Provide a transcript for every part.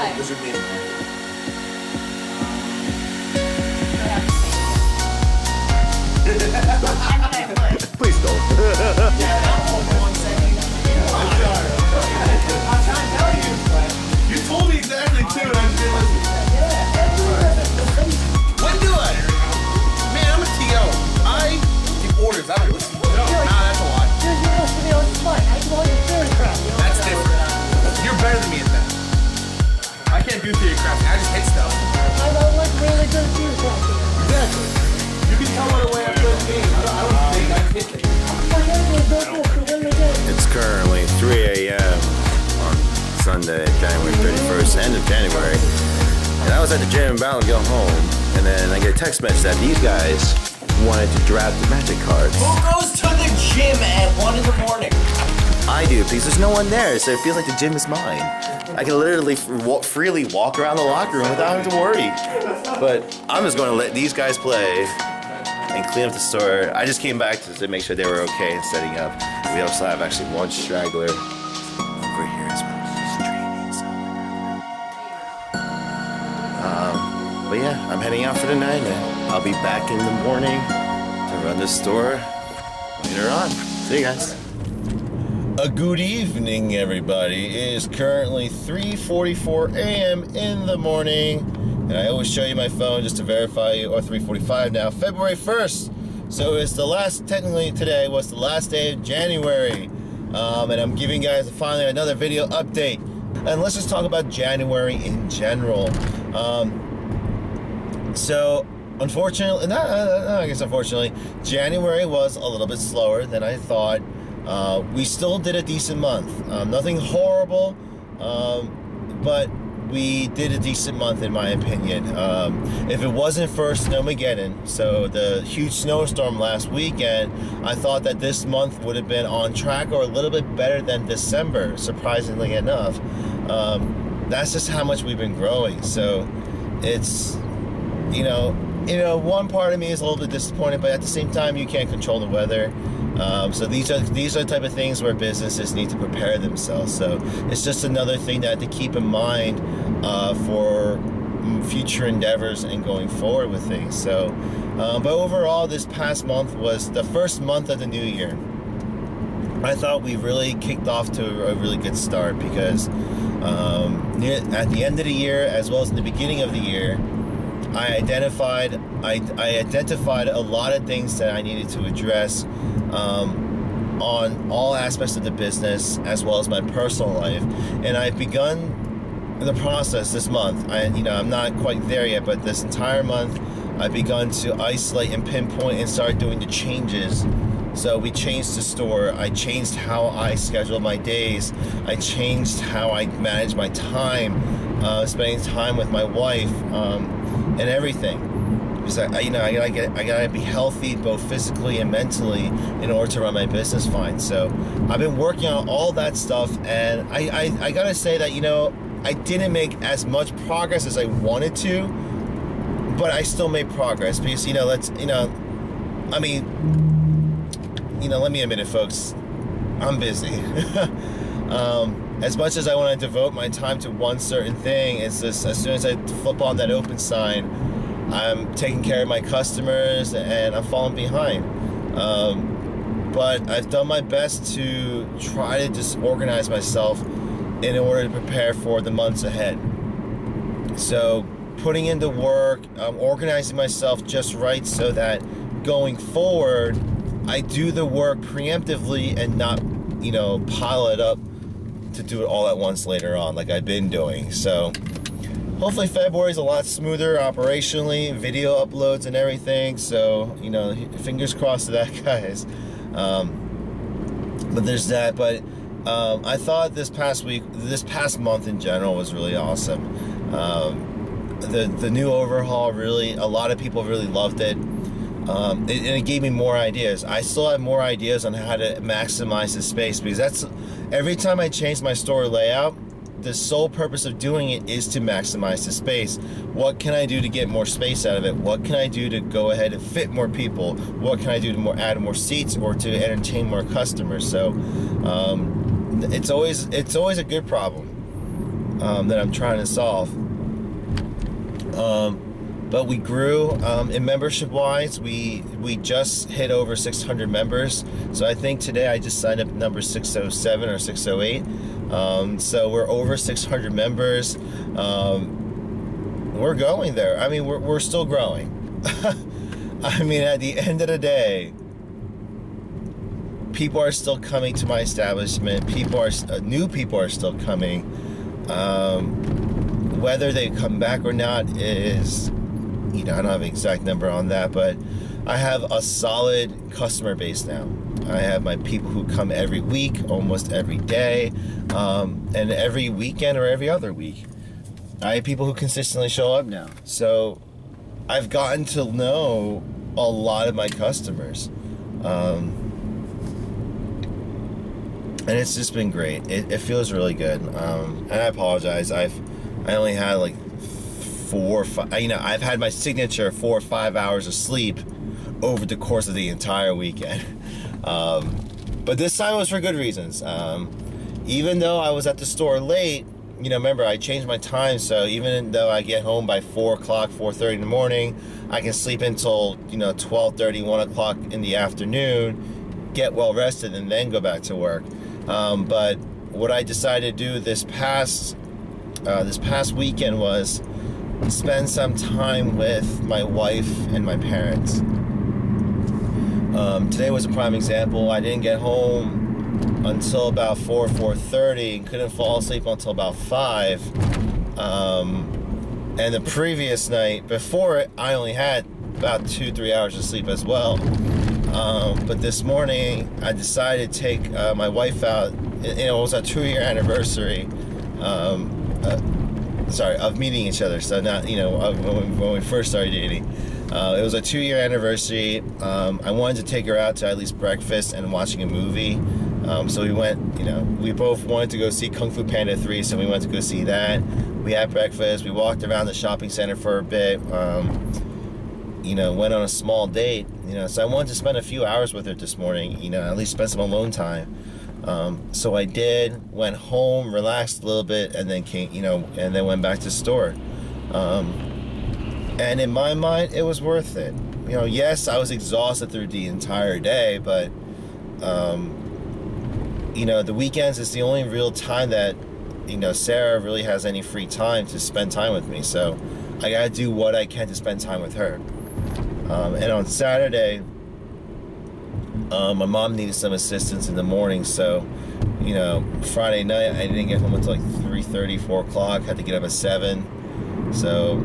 What? Lizard man. Please don't. I'm trying to tell you. You told me exactly too, and I didn't listen. When do I? Man, I'm a TO. I give orders. I don't listen. Nah, that's a lie. That's different. You're better than me at that. I can't do theory crafting. I just hit stuff. Exactly. You can tell by the way I play the game. I don't think I hit it. It's currently 3 a.m. on Sunday, January 31st, end of January. And I was at the gym about to go home, and then I get a text message that these guys wanted to draft the Magic cards. Who goes to the gym at 1 in the morning? I do, because there's no one there, so it feels like the gym is mine. I can literally freely walk around the locker room without having to worry. But I'm just going to let these guys play and clean up the store. I just came back to make sure they were okay and setting up. We also have actually one straggler over here as well. He's training somewhere. But yeah, I'm heading out for the night, and I'll be back in the morning to run the store later on. See you guys. A good evening, everybody. It is currently 3:44 a.m. in the morning, and I always show you my phone just to verify you, or 3:45 now, February 1st. So it's the last, technically today was the last day of January, and I'm giving you guys finally another video update. And let's just talk about January in general. So unfortunately, I guess unfortunately, January was a little bit slower than I thought. We still did a decent month. Nothing horrible, but we did a decent month in my opinion. If it wasn't for Snowmageddon, so the huge snowstorm last weekend, I thought that this month would have been on track or a little bit better than December, surprisingly enough. That's just how much we've been growing. So it's, you know, one part of me is a little bit disappointed, but at the same time, you can't control the weather. So these are the type of things where businesses need to prepare themselves. So it's just another thing that to keep in mind for future endeavors and going forward with things. So, but overall, this past month was the first month of the new year. I thought we really kicked off to a really good start because at the end of the year, as well as in the beginning of the year, I identified a lot of things that I needed to address on all aspects of the business as well as my personal life, and I've begun the process this month. I'm not quite there yet, but this entire month I've begun to isolate and pinpoint and start doing the changes. So we changed the store, I changed how I schedule my days, I changed how I manage my time, spending time with my wife, and everything. Because I gotta be healthy both physically and mentally in order to run my business fine. So I've been working on all that stuff, and I gotta say that I didn't make as much progress as I wanted to, but I still made progress because let me admit it, folks, I'm busy. As much as I want to devote my time to one certain thing, it's just as soon as I flip on that open sign, I'm taking care of my customers and I'm falling behind. But I've done my best to try to just organize myself in order to prepare for the months ahead. So putting into work, organizing myself just right so that going forward, I do the work preemptively and not, pile it up to do it all at once later on like I've been doing. So hopefully February is a lot smoother operationally, video uploads and everything. So, fingers crossed to that, guys. But there's that. But I thought this past month in general was really awesome. The new overhaul, really, a lot of people really loved it. And it gave me more ideas. I still have more ideas on how to maximize the space, because that's every time I change my store layout, the sole purpose of doing it is to maximize the space. What can I do to get more space out of it? What can I do to go ahead and fit more people? What can I do to add more seats or to entertain more customers? So it's always a good problem. that I'm trying to solve. But we grew in membership-wise. We just hit over 600 members. So I think today I just signed up number 607 or 608. So we're over 600 members. We're going there. I mean, we're still growing. I mean, at the end of the day, people are still coming to my establishment. New people are still coming. Whether they come back or not is, I don't have an exact number on that, but I have a solid customer base now. I have my people who come every week, almost every day, and every weekend or every other week. I have people who consistently show up now. So I've gotten to know a lot of my customers. And it's just been great. It feels really good. And I apologize. I only had like 4 or 5, I've had my signature 4 or 5 hours of sleep over the course of the entire weekend. But this time it was for good reasons. Even though I was at the store late, remember I changed my time, so even though I get home by 4 o'clock, 4:30 in the morning, I can sleep until 12:30, 1 o'clock in the afternoon, get well rested, and then go back to work. But what I decided to do this past weekend was spend some time with my wife and my parents. Today was a prime example. I didn't get home until about 4:30 and couldn't fall asleep until about 5. And the previous night before it, I only had about 2-3 hours of sleep as well. But this morning I decided to take my wife out. It was our 2-year anniversary of meeting each other. So not, when we first started dating. It was a 2-year anniversary. I wanted to take her out to at least breakfast and watching a movie. So we went, we both wanted to go see Kung Fu Panda 3, so we went to go see that. We had breakfast. We walked around the shopping center for a bit. Went on a small date. So I wanted to spend a few hours with her this morning, at least spend some alone time. So I did, went home, relaxed a little bit, and then came, and then went back to the store. And in my mind, it was worth it. Yes, I was exhausted through the entire day, but, the weekends is the only real time that, Sarah really has any free time to spend time with me. So I gotta do what I can to spend time with her. And on Saturday, my mom needed some assistance in the morning, so, Friday night, I didn't get home until like 3:30, 4 o'clock, had to get up at 7. So,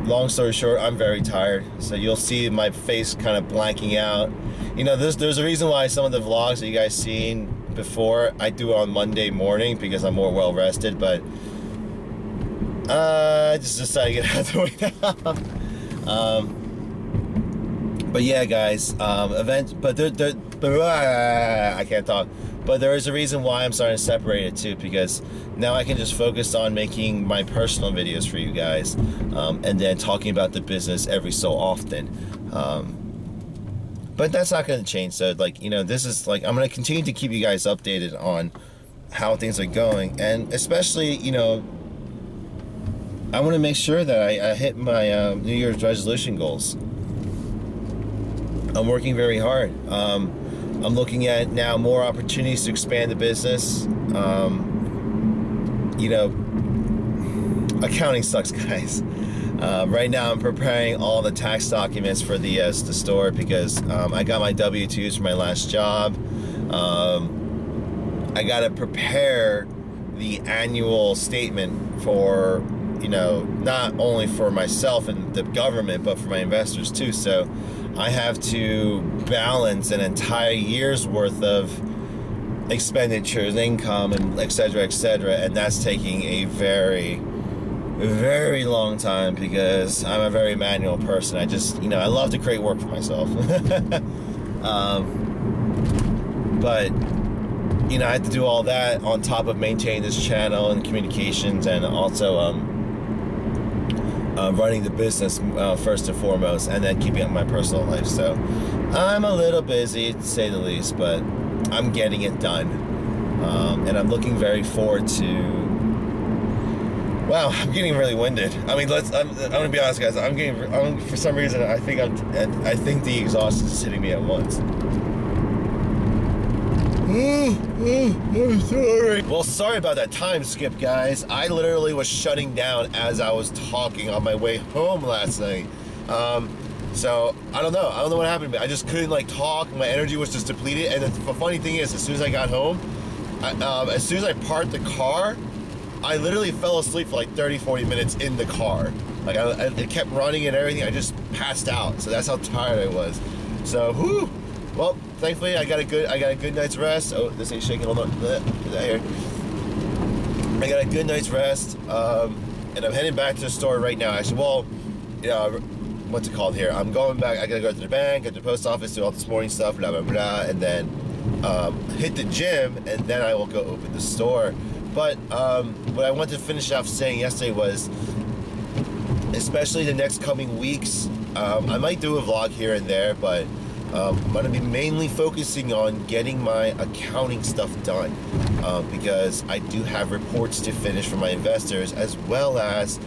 long story short, I'm very tired, so you'll see my face kind of blanking out. There's a reason why some of the vlogs that you guys seen before, I do it on Monday morning, because I'm more well-rested, but I just decided to get out of the way now. But yeah, guys, I can't talk. But there is a reason why I'm starting to separate it too, because now I can just focus on making my personal videos for you guys, and then talking about the business every so often. But that's not going to change. So, this is I'm going to continue to keep you guys updated on how things are going, and especially, I want to make sure that I hit my New Year's resolution goals. I'm working very hard. I'm looking at now more opportunities to expand the business. Accounting sucks, guys. Right now I'm preparing all the tax documents for the store, because I got my W-2s for my last job. I got to prepare the annual statement for, not only for myself and the government, but for my investors too. So I have to balance an entire year's worth of expenditures, income, and et cetera, and that's taking a very, very long time, because I'm a very manual person. I just, I love to create work for myself. But, I have to do all that on top of maintaining this channel and communications, and also running the business first and foremost, and then keeping up my personal life. So I'm a little busy, to say the least, but I'm getting it done. And I'm looking very forward to Wow, I'm getting really winded. I mean, I'm gonna be honest, guys. For some reason, I think the exhaust is hitting me at once. I'm sorry. Well, sorry about that time skip, guys. I literally was shutting down as I was talking on my way home last night. So I don't know what happened to me. I just couldn't like talk. My energy was just depleted. And the funny thing is, as soon as I got home, as soon as I parked the car, I literally fell asleep for like 30-40 minutes in the car. Like it kept running and everything. I just passed out. So that's how tired I was. So whew. Well, thankfully I got a good night's rest. Oh, this ain't shaking. Hold on. Get that here. I got a good night's rest. And I'm heading back to the store right now. Actually, well, what's it called here? I'm going back. I gotta go to the bank, go to the post office, do all this morning stuff, blah blah blah, and then hit the gym, and then I will go open the store. But what I wanted to finish off saying yesterday was, especially the next coming weeks, I might do a vlog here and there, but I'm going to be mainly focusing on getting my accounting stuff done, because I do have reports to finish for my investors, as well as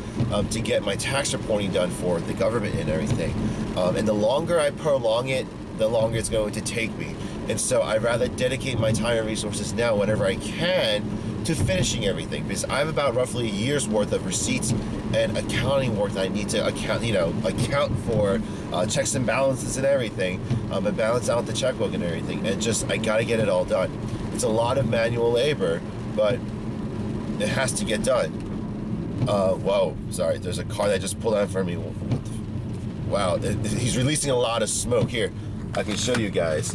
to get my tax reporting done for the government and everything. And the longer I prolong it, the longer it's going to take me. And so I'd rather dedicate my time and resources now, whenever I can, to finishing everything, because I have about roughly a year's worth of receipts and accounting work that I need to account for, checks and balances and everything, and balance out the checkbook and everything. And just, I gotta get it all done. It's a lot of manual labor, but it has to get done. Whoa, sorry, there's a car that just pulled out in front of me. Wow, he's releasing a lot of smoke. Here, I can show you guys.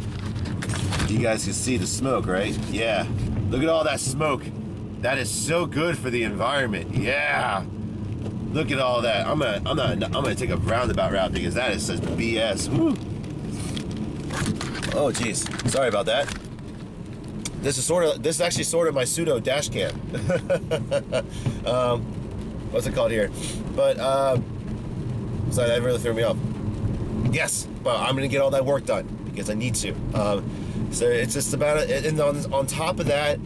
You guys can see the smoke, right? Yeah, look at all that smoke. That is so good for the environment. Yeah, look at all that. I'm gonna take a roundabout route, because that is such BS. Woo. Oh geez, sorry about that. This is actually sort of my pseudo dash cam. What's it called here? But sorry, that really threw me off. Yes, but I'm gonna get all that work done, because I need to. So it's just about it. And on top of that,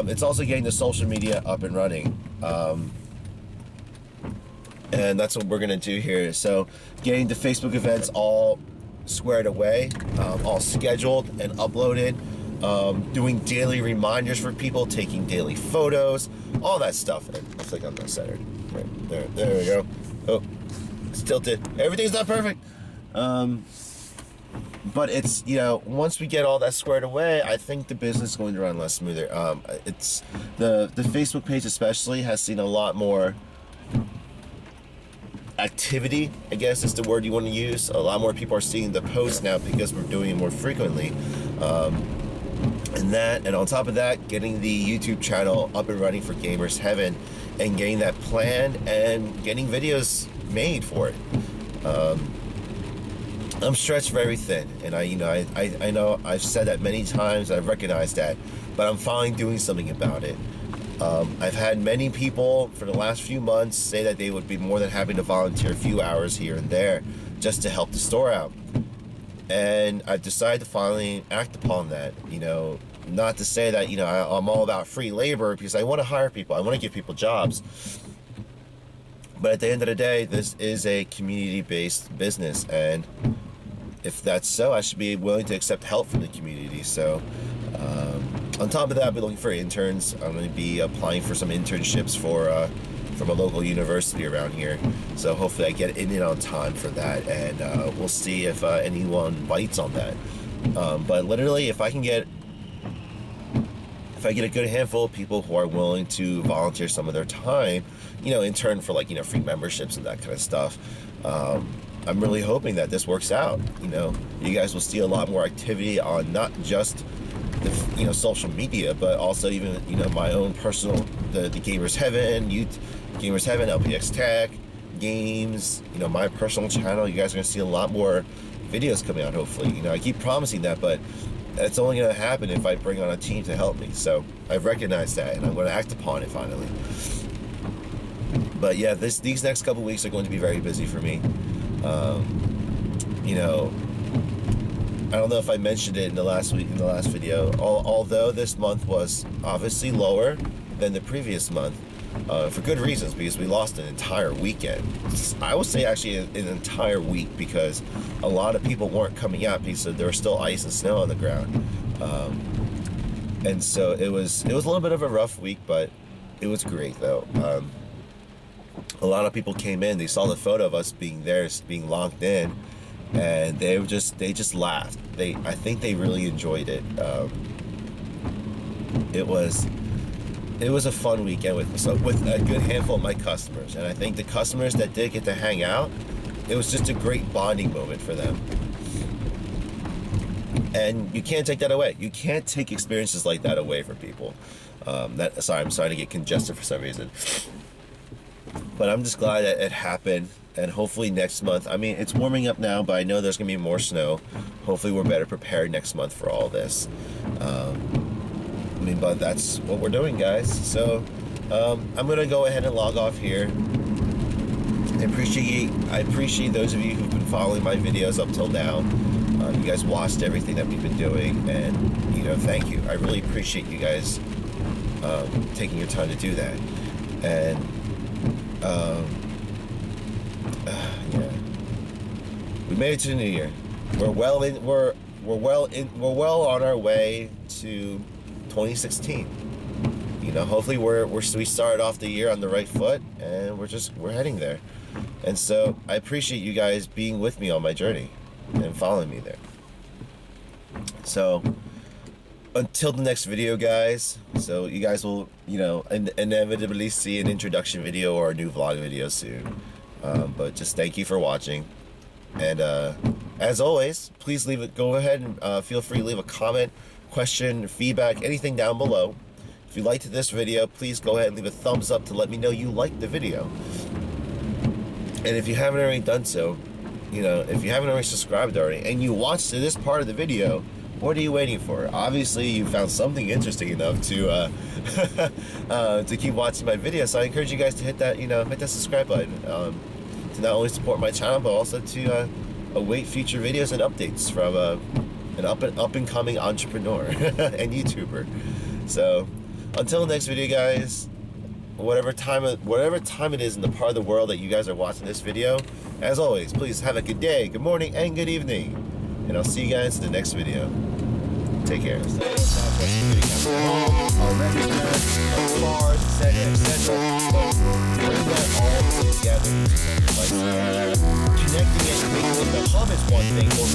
it's also getting the social media up and running. And that's what we're gonna do here. So getting the Facebook events all squared away, all scheduled and uploaded, doing daily reminders for people, taking daily photos, all that stuff. And I think I'm not centered. Right there we go. Oh, it's tilted. Everything's not perfect. But it's, once we get all that squared away, I think the business is going to run less smoother. It's the Facebook page especially has seen a lot more activity, I guess is the word you want to use. A lot more people are seeing the posts now, because we're doing it more frequently. And on top of that, getting the YouTube channel up and running for Gamers Heaven, and getting that planned, and getting videos made for it. I'm stretched very thin, and I know I've said that many times. I've recognized that, but I'm finally doing something about it. I've had many people for the last few months say that they would be more than happy to volunteer a few hours here and there just to help the store out, and I've decided to finally act upon that. Not to say that I'm all about free labor, because I want to hire people, I want to give people jobs. But at the end of the day, this is a community-based business, and if that's so, I should be willing to accept help from the community. So, on top of that, I'll be looking for interns. I'm going to be applying for some internships from a local university around here. So hopefully I get in on time for that, and we'll see if anyone bites on that. But literally, if I get a good handful of people who are willing to volunteer some of their time, in turn for free memberships and that kind of stuff, I'm really hoping that this works out. You guys will see a lot more activity on not just the social media, but also even my own personal, the Gamers Heaven, Gamers Heaven, LPX Tech, games, my personal channel. You guys are gonna see a lot more videos coming out, hopefully. I keep promising that, but it's only gonna happen if I bring on a team to help me. So I've recognized that, and I'm gonna act upon it finally. But yeah, these next couple weeks are going to be very busy for me. I don't know if I mentioned it in the last video. Although this month was obviously lower than the previous month, for good reasons, because we lost an entire weekend. I would say actually an entire week, because a lot of people weren't coming out because there was still ice and snow on the ground. And so it was a little bit of a rough week, but it was great though. A lot of people came in, they saw the photo of us being there, being locked in, and they just laughed. I think they really enjoyed it. It was a fun weekend with a good handful of my customers, and I think the customers that did get to hang out, it was just a great bonding moment for them. And you can't take that away. You can't take experiences like that away from people. Sorry, I'm starting to get congested for some reason. But I'm just glad that it happened, and hopefully next month, I mean, it's warming up now, but I know there's gonna be more snow. Hopefully we're better prepared next month for all this. But that's what we're doing, guys. So I'm gonna go ahead and log off here. I appreciate those of you who've been following my videos up till now. You guys watched everything that we've been doing, and thank you. I really appreciate you guys taking your time to do that. And yeah, we made it to the new year. We're well on our way to 2016. Hopefully we started off the year on the right foot, and we're heading there. And so I appreciate you guys being with me on my journey and following me there. So until the next video, guys, so you guys will inevitably see an introduction video or a new vlog video soon. But just thank you for watching, and as always, please go ahead and feel free to leave a comment, question, feedback, anything down below. If you liked this video, please go ahead and leave a thumbs up to let me know you liked the video. And if you haven't already done so, if you haven't already subscribed already and you watched to this part of the video, what are you waiting for? Obviously you found something interesting enough to to keep watching my videos. So I encourage you guys to hit that hit that subscribe button, to not only support my channel, but also to await future videos and updates from an up and coming entrepreneur and YouTuber. So until the next video, guys, whatever time it is in the part of the world that you guys are watching this video, as always, please have a good day, good morning, and good evening, and I'll see you guys in the next video. Take care. Our register, our cars, etc. Bring that all together. Connecting it, making the hub is one thing, but